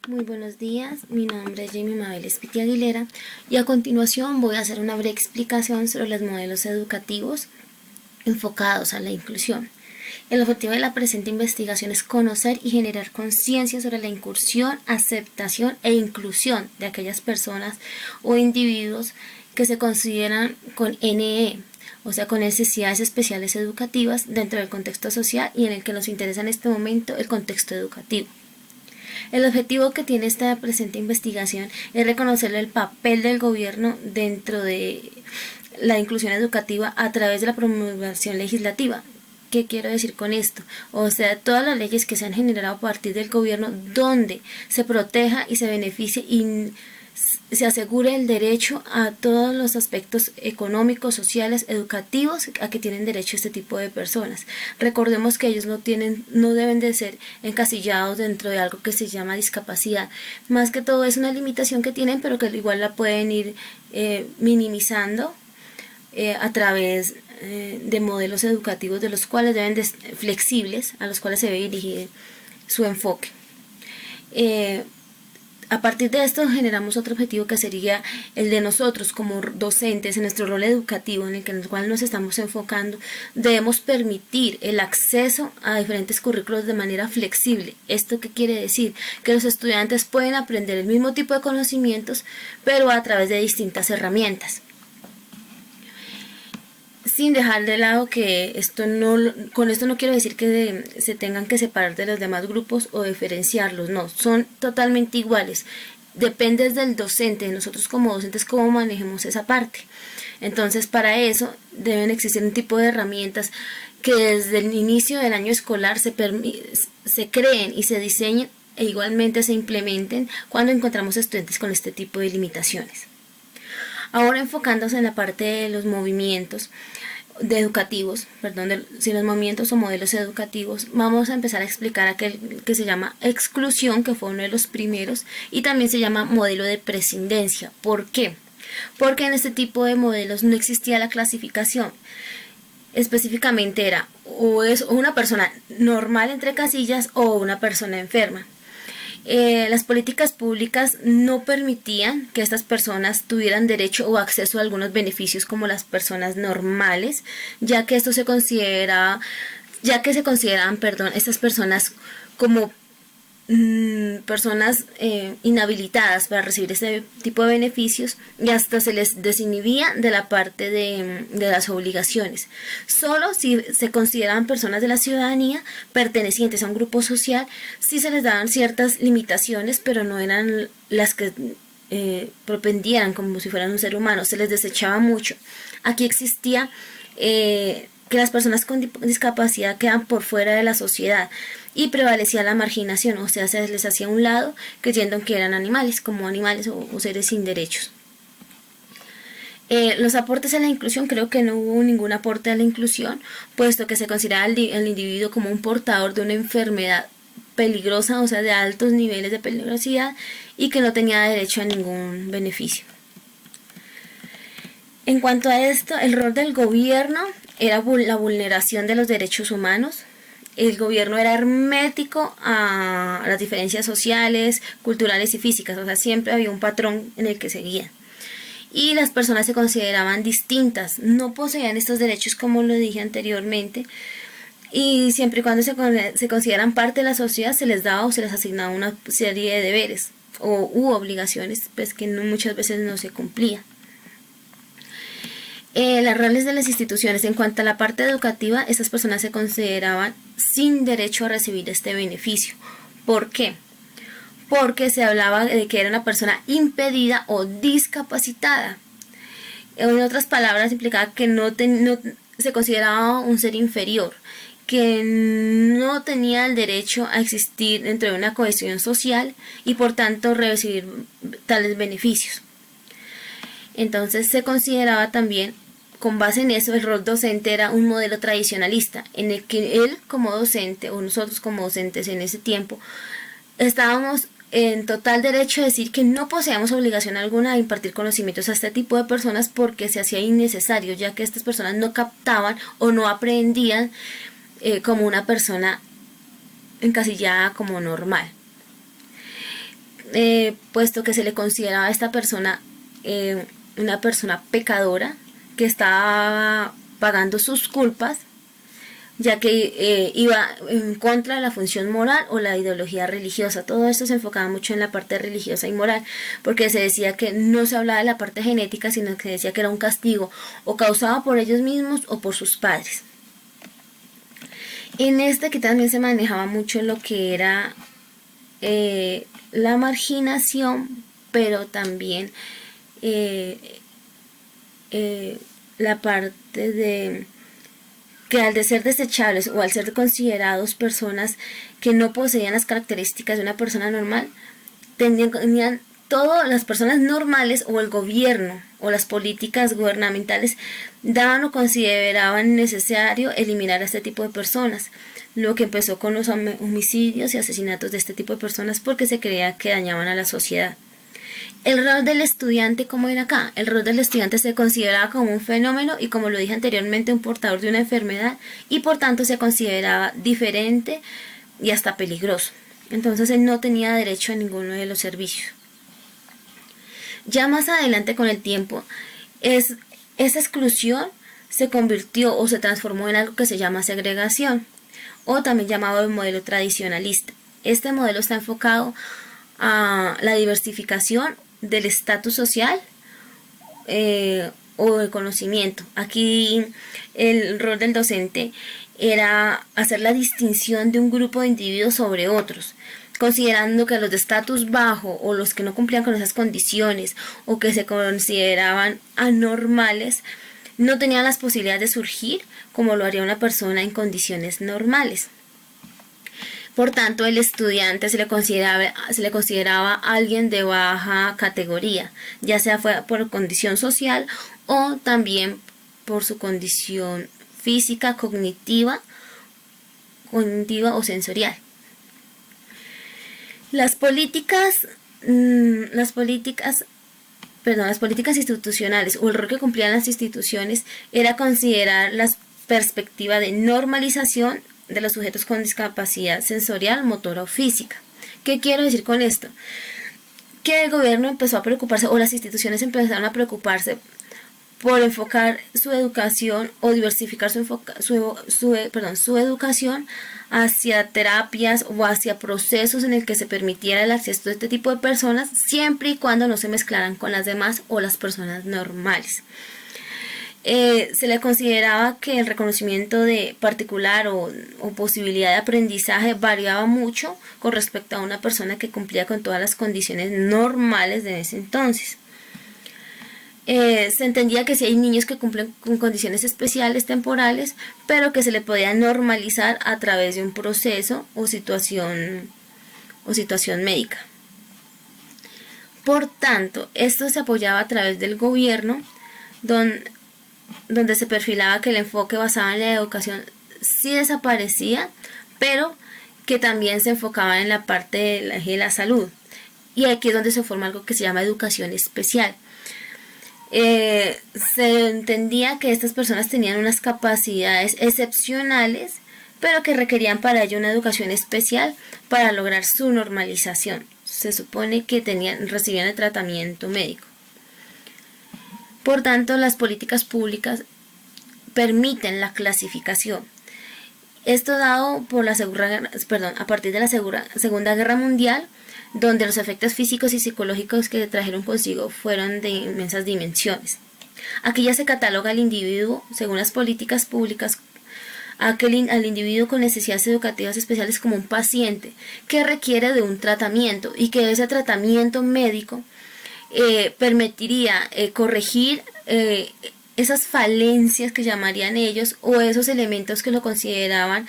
Muy buenos días, mi nombre es Jamie Mabel Espiti Aguilera y a continuación voy a hacer una breve explicación sobre los modelos educativos enfocados a la inclusión. El objetivo de la presente investigación es conocer y generar conciencia sobre la incursión, aceptación e inclusión de aquellas personas o individuos que se consideran con NE, o sea, con necesidades especiales educativas dentro del contexto social y en el que nos interesa en este momento el contexto educativo. El objetivo que tiene esta presente investigación es reconocer el papel del gobierno dentro de la inclusión educativa a través de la promulgación legislativa. ¿Qué quiero decir con esto? O sea, todas las leyes que se han generado a partir del gobierno donde se proteja y se beneficie y se asegure el derecho a todos los aspectos económicos, sociales, educativos a que tienen derecho este tipo de personas. Recordemos que ellos no deben de ser encasillados dentro de algo que se llama discapacidad. Más que todo es una limitación que tienen, pero que igual la pueden ir minimizando a través de modelos educativos de los cuales flexibles, a los cuales se debe dirigir su enfoque. A partir de esto generamos otro objetivo que sería el de nosotros como docentes en nuestro rol educativo en el cual nos estamos enfocando. Debemos permitir el acceso a diferentes currículos de manera flexible. ¿Esto qué quiere decir? Que los estudiantes pueden aprender el mismo tipo de conocimientos pero a través de distintas herramientas. Sin dejar de lado que con esto no quiero decir que se tengan que separar de los demás grupos o diferenciarlos, no, son totalmente iguales. Depende del docente, de nosotros como docentes cómo manejemos esa parte. Entonces para eso deben existir un tipo de herramientas que desde el inicio del año escolar se creen y se diseñen e igualmente se implementen cuando encontramos estudiantes con este tipo de limitaciones. Ahora enfocándose en la parte de los movimientos si los movimientos o modelos educativos, vamos a empezar a explicar aquel que se llama exclusión, que fue uno de los primeros, y también se llama modelo de prescindencia. ¿Por qué? Porque en este tipo de modelos no existía la clasificación. Específicamente era o es una persona normal entre casillas o una persona enferma. Las políticas públicas no permitían que estas personas tuvieran derecho o acceso a algunos beneficios como las personas normales, ya que se consideraban, estas personas como personas inhabilitadas para recibir este tipo de beneficios y hasta se les desinhibía de la parte de las obligaciones. Solo si se consideraban personas de la ciudadanía pertenecientes a un grupo social, sí se les daban ciertas limitaciones, pero no eran las que propendieran como si fueran un ser humano, se les desechaba mucho. Aquí existía que las personas con discapacidad quedan por fuera de la sociedad y prevalecía la marginación, o sea, se les hacía a un lado creyendo que eran animales, como animales o seres sin derechos. Los aportes a la inclusión, creo que no hubo ningún aporte a la inclusión, puesto que se considera al individuo como un portador de una enfermedad peligrosa, o sea, de altos niveles de peligrosidad y que no tenía derecho a ningún beneficio. En cuanto a esto, el rol del gobierno era la vulneración de los derechos humanos. El gobierno era hermético a las diferencias sociales, culturales y físicas, o sea, siempre había un patrón en el que seguían. Y las personas se consideraban distintas, no poseían estos derechos como lo dije anteriormente, y siempre y cuando se consideran parte de la sociedad se les daba o se les asignaba una serie de deberes u obligaciones pues, que muchas veces no se cumplían. Las roles de las instituciones en cuanto a la parte educativa, estas personas se consideraban sin derecho a recibir este beneficio. ¿Por qué? Porque se hablaba de que era una persona impedida o discapacitada. En otras palabras, implicaba que no se consideraba un ser inferior, que no tenía el derecho a existir dentro de una cohesión social y por tanto recibir tales beneficios. Entonces se consideraba también, con base en eso, el rol docente era un modelo tradicionalista, en el que él como docente, o nosotros como docentes en ese tiempo, estábamos en total derecho a decir que no poseíamos obligación alguna de impartir conocimientos a este tipo de personas porque se hacía innecesario, ya que estas personas no captaban o no aprendían como una persona encasillada como normal. puesto que se le consideraba a esta persona una persona pecadora que estaba pagando sus culpas, ya que iba en contra de la función moral o la ideología religiosa. Todo esto se enfocaba mucho en la parte religiosa y moral, porque se decía que no se hablaba de la parte genética, sino que se decía que era un castigo o causado por ellos mismos o por sus padres. En este que también se manejaba mucho lo que era la marginación, pero también la parte de que al de ser desechables o al ser considerados personas que no poseían las características de una persona normal, tenían todas las personas normales o el gobierno o las políticas gubernamentales daban o consideraban necesario eliminar a este tipo de personas, lo que empezó con los homicidios y asesinatos de este tipo de personas porque se creía que dañaban a la sociedad. El rol del estudiante, ¿cómo era acá? El rol del estudiante se consideraba como un fenómeno y, como lo dije anteriormente, un portador de una enfermedad, y por tanto se consideraba diferente y hasta peligroso. Entonces él no tenía derecho a ninguno de los servicios. Ya más adelante, con el tiempo, esa exclusión se convirtió o se transformó en algo que se llama segregación, o también llamado el modelo tradicionalista. Este modelo está enfocado a la diversificación del estatus social o el conocimiento. Aquí el rol del docente era hacer la distinción de un grupo de individuos sobre otros, considerando que los de estatus bajo o los que no cumplían con esas condiciones o que se consideraban anormales no tenían las posibilidades de surgir como lo haría una persona en condiciones normales. Por tanto, el estudiante se le consideraba alguien de baja categoría, ya sea fuera por condición social o también por su condición física, cognitiva o sensorial. Las políticas institucionales o el rol que cumplían las instituciones era considerar la perspectiva de normalización de los sujetos con discapacidad sensorial, motora o física. ¿Qué quiero decir con esto? Que el gobierno empezó a preocuparse, o las instituciones empezaron a preocuparse por enfocar su educación o diversificar su educación hacia terapias o hacia procesos en el que se permitiera el acceso de este tipo de personas, siempre y cuando no se mezclaran con las demás o las personas normales. Se le consideraba que el reconocimiento de particular o posibilidad de aprendizaje variaba mucho con respecto a una persona que cumplía con todas las condiciones normales de ese entonces. Se entendía que si hay niños que cumplen con condiciones especiales temporales, pero que se le podía normalizar a través de un proceso o situación médica. Por tanto, esto se apoyaba a través del gobierno, donde se perfilaba que el enfoque basado en la educación sí desaparecía, pero que también se enfocaba en la parte de la salud. Y aquí es donde se forma algo que se llama educación especial. Se entendía que estas personas tenían unas capacidades excepcionales, pero que requerían para ello una educación especial para lograr su normalización. Se supone que recibían el tratamiento médico. Por tanto, las políticas públicas permiten la clasificación. Esto dado por a partir de la Segunda Guerra Mundial, donde los efectos físicos y psicológicos que trajeron consigo fueron de inmensas dimensiones. Aquí ya se cataloga al individuo, según las políticas públicas, al individuo con necesidades educativas especiales como un paciente que requiere de un tratamiento y que ese tratamiento médico permitiría corregir esas falencias que llamarían ellos o esos elementos que lo consideraban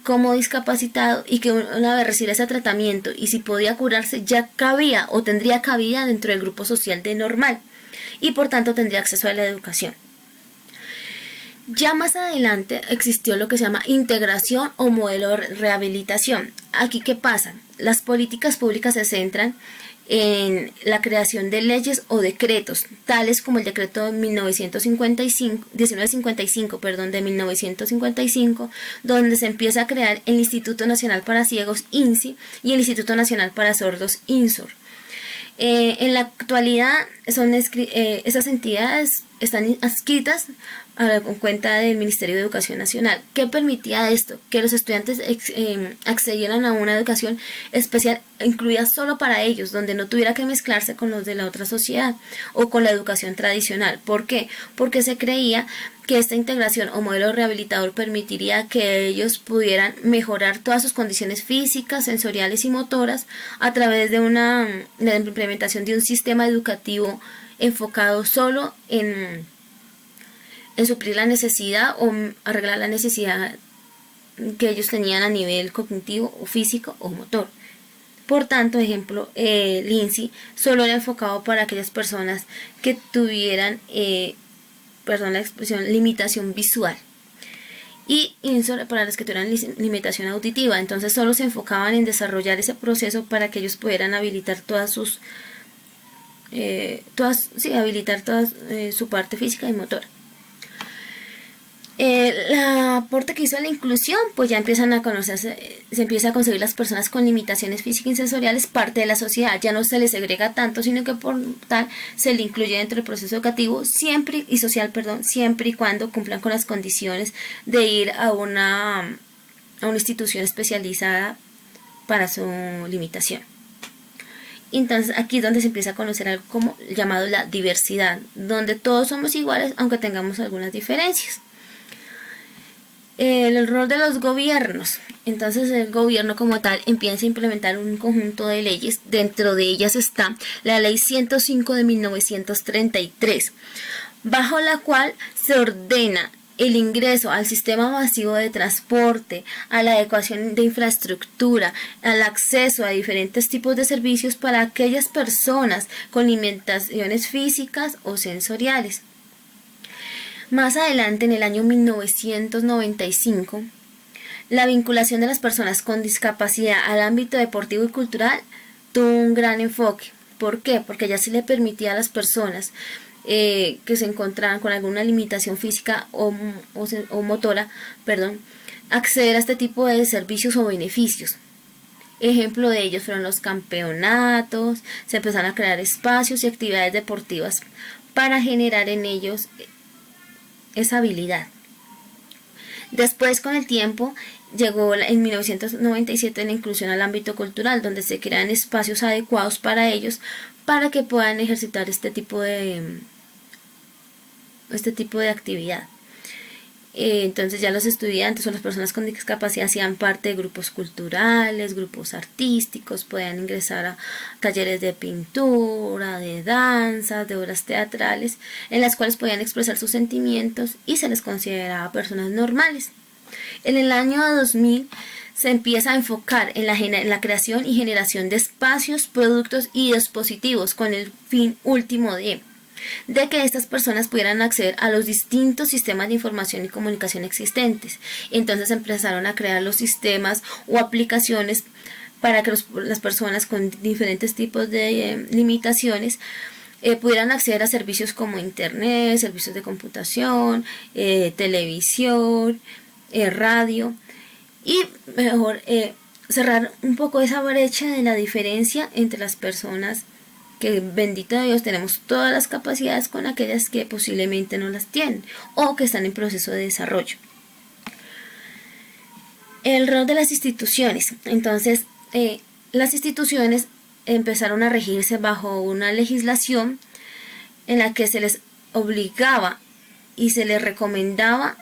como discapacitado, y que una vez recibiera ese tratamiento y si podía curarse ya cabía o tendría cabida dentro del grupo social de normal y por tanto tendría acceso a la educación. Ya más adelante existió lo que se llama integración o modelo de rehabilitación. Aquí, ¿qué pasa? Las políticas públicas se centran en la creación de leyes o decretos, tales como el decreto de 1955, de 1955, donde se empieza a crear el Instituto Nacional para Ciegos, INCI, y el Instituto Nacional para Sordos, INSOR. En la actualidad esas entidades están adscritas con cuenta del Ministerio de Educación Nacional. ¿Qué permitía esto? Que los estudiantes accedieran a una educación especial incluida solo para ellos, donde no tuviera que mezclarse con los de la otra sociedad o con la educación tradicional. ¿Por qué? Porque se creía que esta integración o modelo rehabilitador permitiría que ellos pudieran mejorar todas sus condiciones físicas, sensoriales y motoras a través de la implementación de un sistema educativo enfocado solo en suplir la necesidad o arreglar la necesidad que ellos tenían a nivel cognitivo o físico o motor. Por tanto, ejemplo, Lindsay solo era enfocado para aquellas personas que tuvieran, perdón la expresión, limitación visual. Y Insor para los que tuvieran limitación auditiva. Entonces solo se enfocaban en desarrollar ese proceso para que ellos pudieran habilitar su parte física y motora. El aporte que hizo a la inclusión, pues ya empiezan a conocerse, se empieza a concebir las personas con limitaciones físicas y sensoriales parte de la sociedad, ya no se les segrega tanto, sino que por tal se le incluye dentro del proceso educativo siempre y cuando cumplan con las condiciones de ir a una institución especializada para su limitación. Entonces aquí es donde se empieza a conocer algo como llamado la diversidad, donde todos somos iguales aunque tengamos algunas diferencias. El rol de los gobiernos. Entonces el gobierno como tal empieza a implementar un conjunto de leyes. Dentro de ellas está la ley 105 de 1933, bajo la cual se ordena el ingreso al sistema masivo de transporte, a la adecuación de infraestructura, al acceso a diferentes tipos de servicios para aquellas personas con limitaciones físicas o sensoriales. Más adelante, en el año 1995, la vinculación de las personas con discapacidad al ámbito deportivo y cultural tuvo un gran enfoque. ¿Por qué? Porque ya se le permitía a las personas que se encontraban con alguna limitación física o motora, acceder a este tipo de servicios o beneficios. Ejemplo de ellos fueron los campeonatos, se empezaron a crear espacios y actividades deportivas para generar en ellos esa habilidad. Después, con el tiempo, llegó en 1997 la inclusión al ámbito cultural, donde se crean espacios adecuados para ellos para que puedan ejercitar este tipo de actividad. Entonces ya los estudiantes o las personas con discapacidad hacían parte de grupos culturales, grupos artísticos, podían ingresar a talleres de pintura, de danza, de obras teatrales, en las cuales podían expresar sus sentimientos y se les consideraba personas normales. En el año 2000 se empieza a enfocar en la creación y generación de espacios, productos y dispositivos con el fin último de que estas personas pudieran acceder a los distintos sistemas de información y comunicación existentes. Entonces empezaron a crear los sistemas o aplicaciones para que las personas con diferentes tipos de limitaciones pudieran acceder a servicios como internet, servicios de computación, televisión, radio, y mejor cerrar un poco esa brecha de la diferencia entre las personas que, bendito Dios, tenemos todas las capacidades con aquellas que posiblemente no las tienen o que están en proceso de desarrollo. El rol de las instituciones. Entonces, las instituciones empezaron a regirse bajo una legislación en la que se les obligaba y se les recomendaba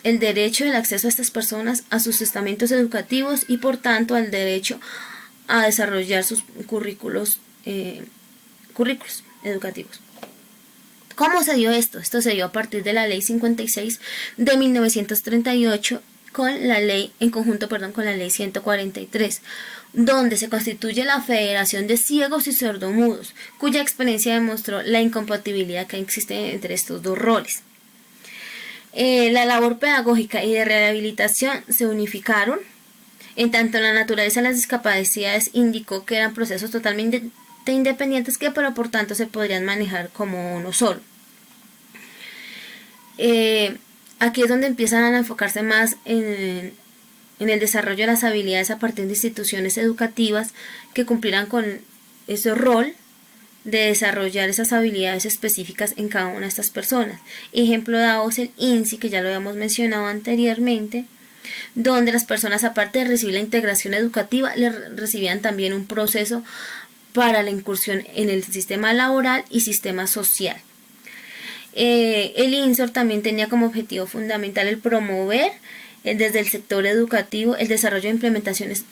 el derecho del acceso a estas personas a sus estamentos educativos y por tanto al derecho a desarrollar sus currículos educativos. ¿Cómo se dio esto? Esto se dio a partir de la ley 56 de 1938 con la ley 143, donde se constituye la Federación de Ciegos y Sordomudos, cuya experiencia demostró la incompatibilidad que existe entre estos dos roles. La labor pedagógica y de rehabilitación se unificaron, en tanto la naturaleza de las discapacidades indicó que eran procesos totalmente independientes que pero por tanto se podrían manejar como uno solo. Aquí es donde empiezan a enfocarse más en el desarrollo de las habilidades a partir de instituciones educativas que cumplieran con ese rol de desarrollar esas habilidades específicas en cada una de estas personas. Ejemplo dado es el INSI, que ya lo habíamos mencionado anteriormente, donde las personas, aparte de recibir la integración educativa, recibían también un proceso para la incursión en el sistema laboral y sistema social. El INSOR también tenía como objetivo fundamental el promover desde el sector educativo el desarrollo de implementaciones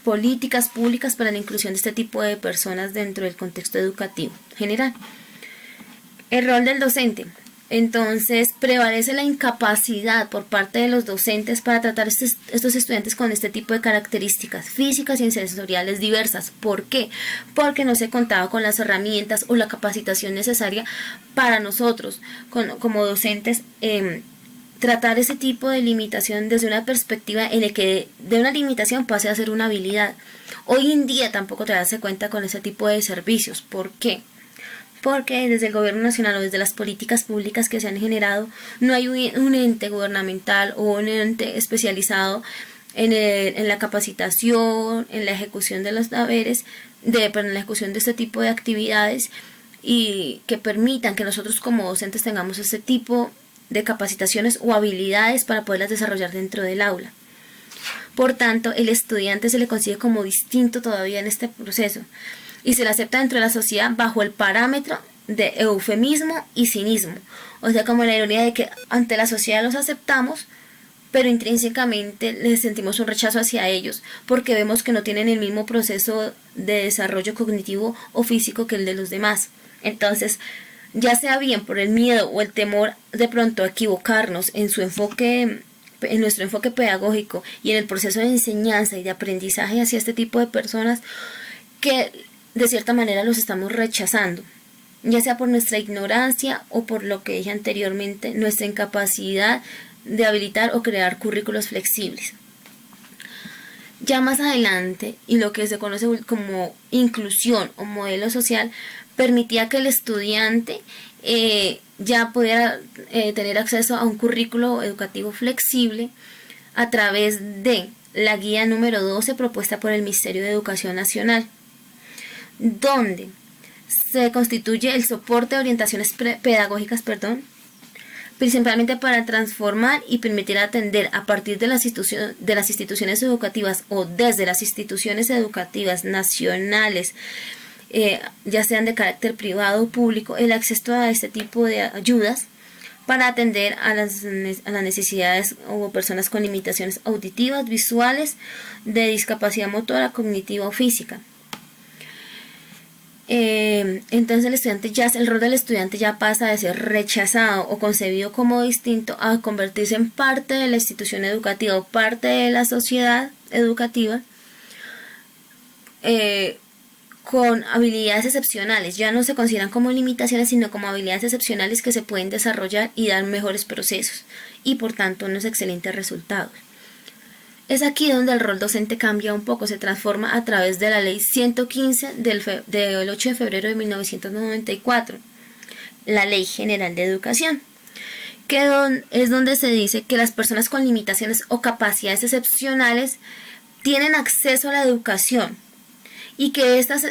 políticas públicas para la inclusión de este tipo de personas dentro del contexto educativo general. El rol del docente. Entonces, prevalece la incapacidad por parte de los docentes para tratar estos estudiantes con este tipo de características físicas y sensoriales diversas. ¿Por qué? Porque no se contaba con las herramientas o la capacitación necesaria para nosotros, como docentes, tratar ese tipo de limitación desde una perspectiva en la que de una limitación pase a ser una habilidad. Hoy en día tampoco te das cuenta con ese tipo de servicios. ¿Por qué? Porque desde el gobierno nacional o desde las políticas públicas que se han generado no hay un ente gubernamental o un ente especializado en la capacitación, en la ejecución de los deberes, en la ejecución de este tipo de actividades, y que permitan que nosotros como docentes tengamos este tipo de capacitaciones o habilidades para poderlas desarrollar dentro del aula. Por tanto, el estudiante se le consigue como distinto todavía en este proceso y se le acepta dentro de la sociedad bajo el parámetro de eufemismo y cinismo. O sea, como la ironía de que ante la sociedad los aceptamos, pero intrínsecamente les sentimos un rechazo hacia ellos porque vemos que no tienen el mismo proceso de desarrollo cognitivo o físico que el de los demás. Entonces, ya sea bien por el miedo o el temor de pronto a equivocarnos en nuestro enfoque pedagógico y en el proceso de enseñanza y de aprendizaje hacia este tipo de personas, que de cierta manera los estamos rechazando, ya sea por nuestra ignorancia o por lo que dije anteriormente, nuestra incapacidad de habilitar o crear currículos flexibles. Ya más adelante, y lo que se conoce como inclusión o modelo social, permitía que el estudiante ya pudiera tener acceso a un currículo educativo flexible a través de la guía número 12 propuesta por el Ministerio de Educación Nacional, donde se constituye el soporte de orientaciones pedagógicas, principalmente para transformar y permitir atender a partir de las instituciones educativas o desde las instituciones educativas nacionales, ya sean de carácter privado o público, el acceso a este tipo de ayudas para atender a las necesidades o personas con limitaciones auditivas, visuales, de discapacidad motora, cognitiva o física. Entonces el rol del estudiante ya pasa de ser rechazado o concebido como distinto a convertirse en parte de la institución educativa o parte de la sociedad educativa, con habilidades excepcionales. Ya no se consideran como limitaciones, sino como habilidades excepcionales que se pueden desarrollar y dar mejores procesos y por tanto unos excelentes resultados. Es aquí donde el rol docente cambia un poco, se transforma a través de la Ley 115 del 8 de febrero de 1994, la Ley General de Educación, que es donde se dice que las personas con limitaciones o capacidades excepcionales tienen acceso a la educación y que estas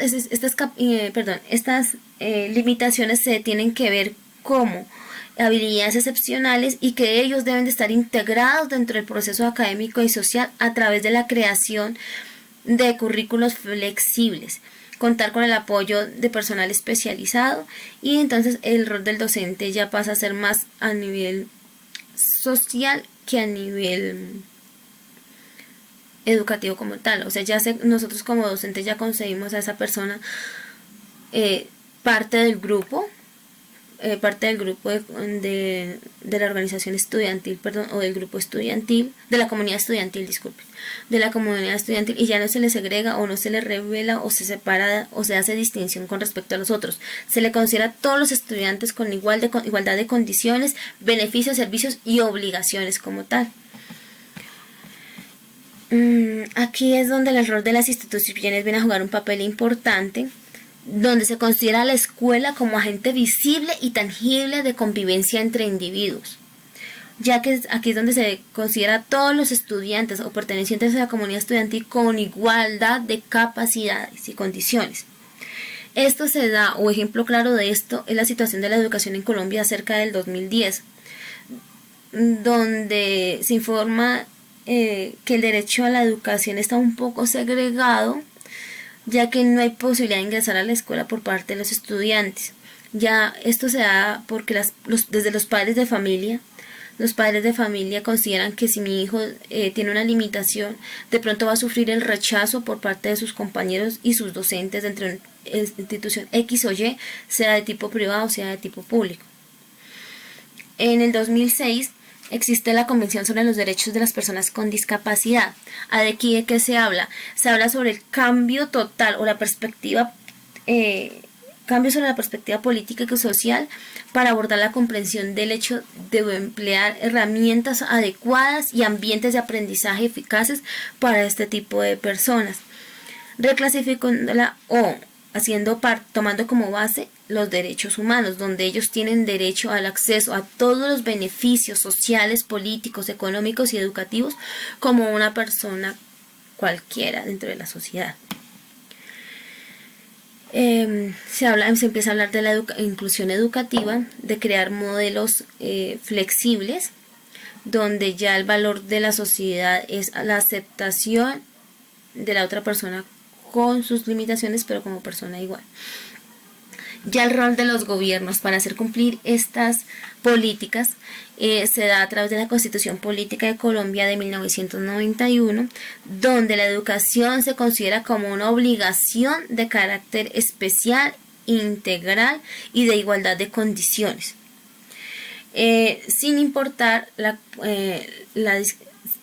limitaciones se tienen que ver como habilidades excepcionales y que ellos deben de estar integrados dentro del proceso académico y social a través de la creación de currículos flexibles, contar con el apoyo de personal especializado, y entonces el rol del docente ya pasa a ser más a nivel social que a nivel educativo como tal. O sea, nosotros como docentes ya concebimos a esa persona parte del grupo de la organización estudiantil, o del grupo estudiantil, de la comunidad estudiantil, y ya no se le segrega o no se le revela o se separa o se hace distinción con respecto a los otros. Se le considera a todos los estudiantes con igualdad de condiciones, beneficios, servicios y obligaciones como tal. Aquí es donde el rol de las instituciones viene a jugar un papel importante, donde se considera a la escuela como agente visible y tangible de convivencia entre individuos, ya que aquí es donde se considera a todos los estudiantes o pertenecientes a la comunidad estudiantil con igualdad de capacidades y condiciones. Esto se da, o ejemplo claro de esto, es la situación de la educación en Colombia cerca del 2010, donde se informa que el derecho a la educación está un poco segregado, ya que no hay posibilidad de ingresar a la escuela por parte de los estudiantes. Ya esto se da porque desde los padres de familia, los padres de familia consideran que si mi hijo tiene una limitación, de pronto va a sufrir el rechazo por parte de sus compañeros y sus docentes dentro de una institución X o Y, sea de tipo privado o sea de tipo público. En el 2006 existe la Convención sobre los Derechos de las Personas con Discapacidad. ¿De aquí de qué se habla? Se habla sobre el cambio total o la perspectiva cambio sobre la perspectiva política y social para abordar la comprensión del hecho de emplear herramientas adecuadas y ambientes de aprendizaje eficaces para este tipo de personas, reclasificándola o tomando como base los derechos humanos, donde ellos tienen derecho al acceso a todos los beneficios sociales, políticos, económicos y educativos como una persona cualquiera dentro de la sociedad. Se empieza a hablar de la inclusión educativa, de crear modelos flexibles, donde ya el valor de la sociedad es la aceptación de la otra persona con sus limitaciones, pero como persona igual. Ya el rol de los gobiernos para hacer cumplir estas políticas se da a través de la Constitución Política de Colombia de 1991, donde la educación se considera como una obligación de carácter especial, integral y de igualdad de condiciones, sin importar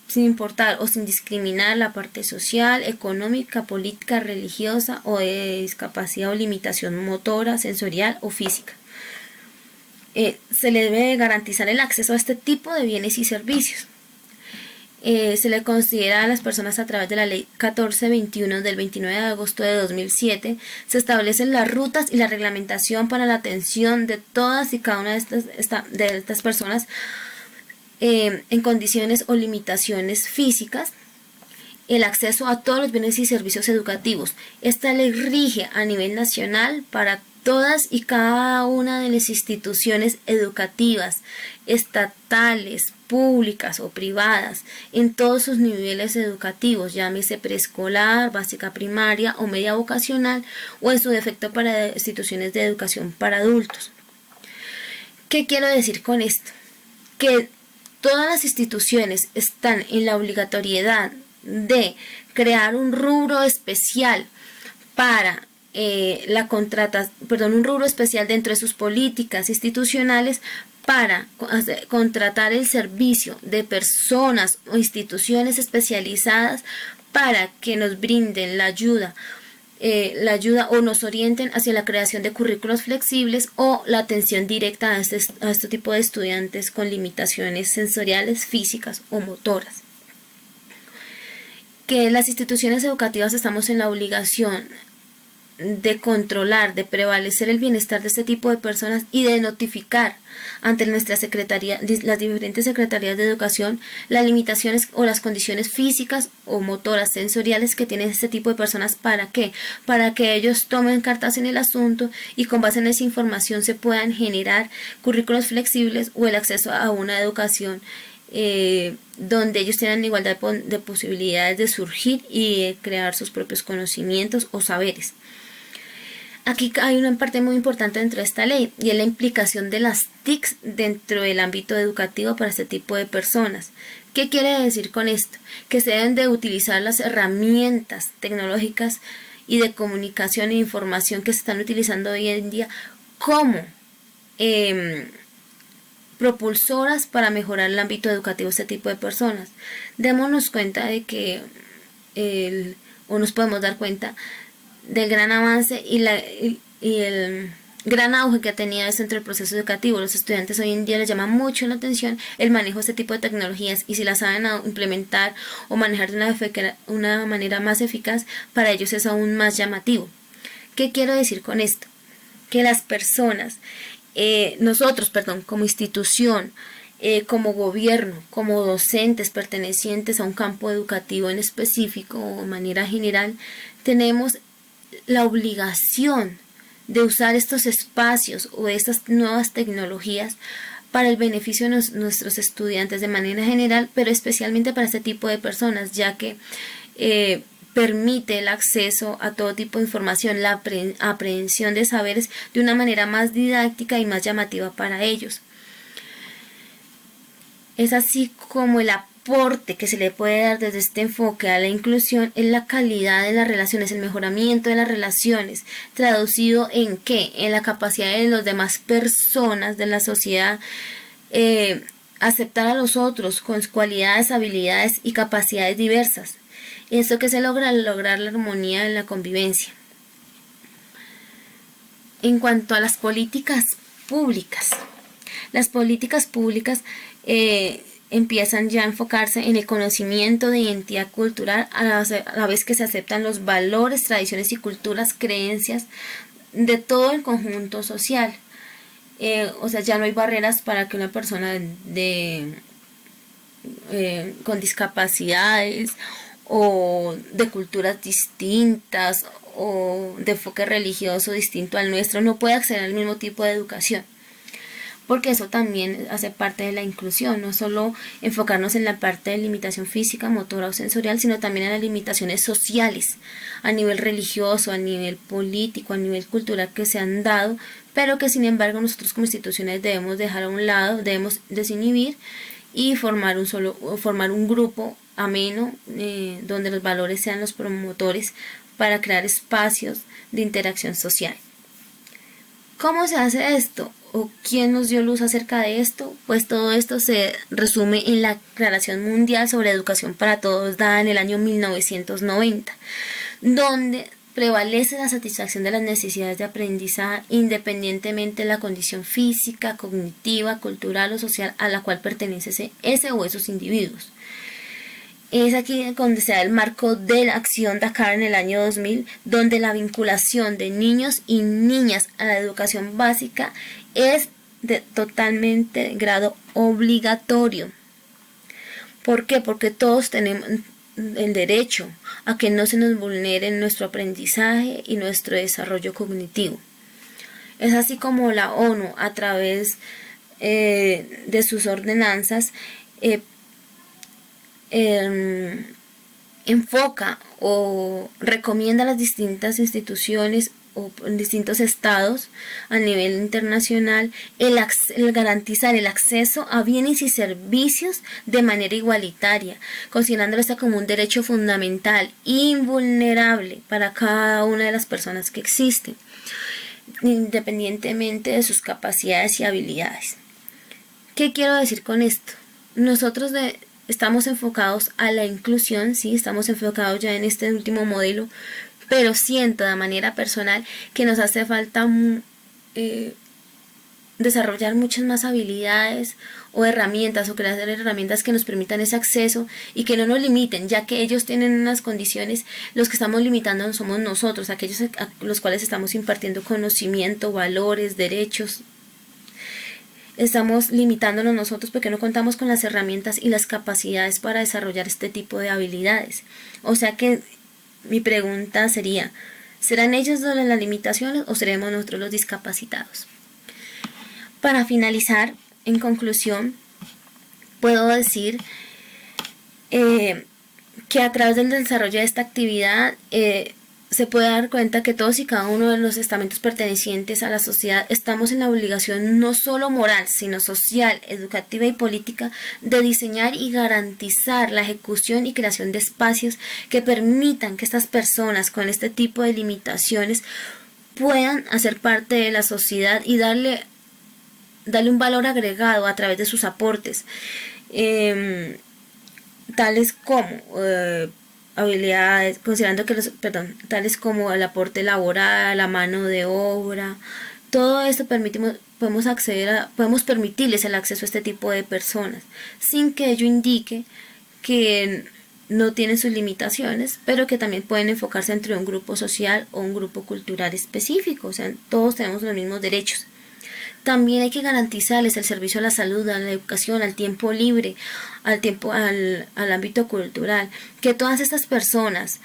sin importar o sin discriminar la parte social, económica, política, religiosa o de discapacidad o limitación motora, sensorial o física. Se le debe garantizar el acceso a este tipo de bienes y servicios. Se le considera a las personas a través de la Ley 1421 del 29 de agosto de 2007. Se establecen las rutas y la reglamentación para la atención de todas y cada una de estas personas en condiciones o limitaciones físicas, el acceso a todos los bienes y servicios educativos. Esta ley rige a nivel nacional para todas y cada una de las instituciones educativas, estatales, públicas o privadas, en todos sus niveles educativos, llámese preescolar, básica primaria o media vocacional, o en su defecto para instituciones de educación para adultos. ¿Qué quiero decir con esto? Que todas las instituciones están en la obligatoriedad de crear un rubro especial para un rubro especial dentro de sus políticas institucionales para contratar el servicio de personas o instituciones especializadas para que nos brinden la ayuda o nos orienten hacia la creación de currículos flexibles o la atención directa a este tipo de estudiantes con limitaciones sensoriales, físicas o motoras. Que las instituciones educativas estamos en la obligación de controlar, de prevalecer el bienestar de este tipo de personas y de notificar ante nuestra secretaría, las diferentes secretarías de educación, las limitaciones o las condiciones físicas o motoras sensoriales que tienen este tipo de personas. ¿Para qué? Para que ellos tomen cartas en el asunto y con base en esa información se puedan generar currículos flexibles o el acceso a una educación donde ellos tengan igualdad de posibilidades de surgir y de crear sus propios conocimientos o saberes. Aquí hay una parte muy importante dentro de esta ley y es la implicación de las TICs dentro del ámbito educativo para este tipo de personas. ¿Qué quiere decir con esto? Que se deben de utilizar las herramientas tecnológicas y de comunicación e información que se están utilizando hoy en día como propulsoras para mejorar el ámbito educativo de este tipo de personas. Démonos cuenta de que nos podemos dar cuenta del gran avance y el gran auge que ha tenido esto dentro del proceso educativo. Los estudiantes hoy en día les llama mucho la atención el manejo de este tipo de tecnologías y si las saben implementar o manejar de una manera más eficaz, para ellos es aún más llamativo. ¿Qué quiero decir con esto? Que las personas, nosotros, como institución, como gobierno, como docentes pertenecientes a un campo educativo en específico o de manera general, tenemos la obligación de usar estos espacios o estas nuevas tecnologías para el beneficio de nuestros estudiantes de manera general, pero especialmente para este tipo de personas, ya que permite el acceso a todo tipo de información, la aprehensión de saberes de una manera más didáctica y más llamativa para ellos. Es así como el aporte que se le puede dar desde este enfoque a la inclusión es la calidad de las relaciones, el mejoramiento de las relaciones, traducido en qué, en la capacidad de las demás personas de la sociedad, aceptar a los otros con cualidades, habilidades y capacidades diversas. Esto que se logra al lograr la armonía en la convivencia. En cuanto a las políticas públicas, empiezan ya a enfocarse en el conocimiento de identidad cultural a la vez que se aceptan los valores, tradiciones y culturas, creencias de todo el conjunto social. O sea, ya no hay barreras para que una persona con discapacidades o de culturas distintas o de enfoque religioso distinto al nuestro no pueda acceder al mismo tipo de educación, porque eso también hace parte de la inclusión, no solo enfocarnos en la parte de limitación física, motora o sensorial, sino también en las limitaciones sociales, a nivel religioso, a nivel político, a nivel cultural que se han dado, pero que sin embargo nosotros como instituciones debemos dejar a un lado, debemos desinhibir y formar un grupo ameno, donde los valores sean los promotores para crear espacios de interacción social. ¿Cómo se hace esto? ¿O quién nos dio luz acerca de esto? Pues todo esto se resume en la Declaración Mundial sobre Educación para Todos, dada en el año 1990, donde prevalece la satisfacción de las necesidades de aprendizaje independientemente de la condición física, cognitiva, cultural o social a la cual pertenece ese o esos individuos. Es aquí donde se da el marco de la Acción Dakar en el año 2000, donde la vinculación de niños y niñas a la educación básica es de totalmente grado obligatorio. ¿Por qué? Porque todos tenemos el derecho a que no se nos vulnere nuestro aprendizaje y nuestro desarrollo cognitivo. Es así como la ONU, a través de sus ordenanzas, enfoca o recomienda a las distintas instituciones o distintos estados a nivel internacional el garantizar el acceso a bienes y servicios de manera igualitaria, considerándolo esto como un derecho fundamental, invulnerable para cada una de las personas que existen, independientemente de sus capacidades y habilidades. ¿Qué quiero decir con esto? Nosotros estamos enfocados a la inclusión, sí, estamos enfocados ya en este último modelo, pero siento de manera personal que nos hace falta desarrollar muchas más habilidades o herramientas o crear herramientas que nos permitan ese acceso y que no nos limiten, ya que ellos tienen unas condiciones, los que estamos limitando somos nosotros, aquellos a los cuales estamos impartiendo conocimiento, valores, derechos. Estamos limitándonos nosotros porque no contamos con las herramientas y las capacidades para desarrollar este tipo de habilidades. O sea que mi pregunta sería, ¿serán ellos las limitaciones o seremos nosotros los discapacitados? Para finalizar, en conclusión, puedo decir que a través del desarrollo de esta actividad se puede dar cuenta que todos y cada uno de los estamentos pertenecientes a la sociedad estamos en la obligación no solo moral, sino social, educativa y política de diseñar y garantizar la ejecución y creación de espacios que permitan que estas personas con este tipo de limitaciones puedan hacer parte de la sociedad y darle un valor agregado a través de sus aportes, tales como habilidades, considerando que tales como el aporte laboral, la mano de obra, todo esto podemos permitirles el acceso a este tipo de personas, sin que ello indique que no tienen sus limitaciones, pero que también pueden enfocarse entre un grupo social o un grupo cultural específico, o sea, todos tenemos los mismos derechos. También hay que garantizarles el servicio a la salud, a la educación, al tiempo libre, al ámbito cultural, que todas estas personas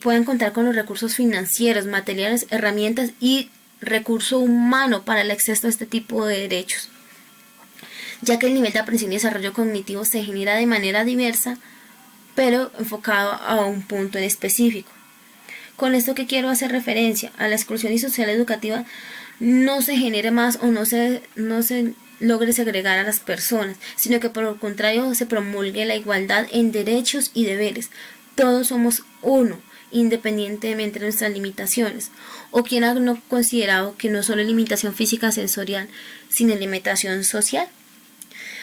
puedan contar con los recursos financieros, materiales, herramientas y recurso humano para el acceso a este tipo de derechos, ya que el nivel de aprendizaje y desarrollo cognitivo se genera de manera diversa, pero enfocado a un punto en específico. Con esto que quiero hacer referencia a la exclusión social educativa, no se genere más o no se logre segregar a las personas, sino que por el contrario se promulgue la igualdad en derechos y deberes. Todos somos uno, independientemente de nuestras limitaciones, o quien ha no considerado que no solo es limitación física sensorial, sino limitación social.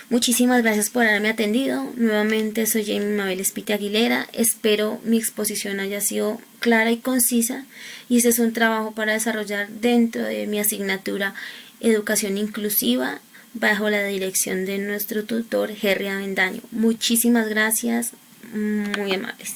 Muchísimas gracias por haberme atendido. Nuevamente soy Jamie Mabel Espite Aguilera. Espero mi exposición haya sido clara y concisa, y este es un trabajo para desarrollar dentro de mi asignatura Educación Inclusiva bajo la dirección de nuestro tutor Jerry Avendaño. Muchísimas gracias, muy amables.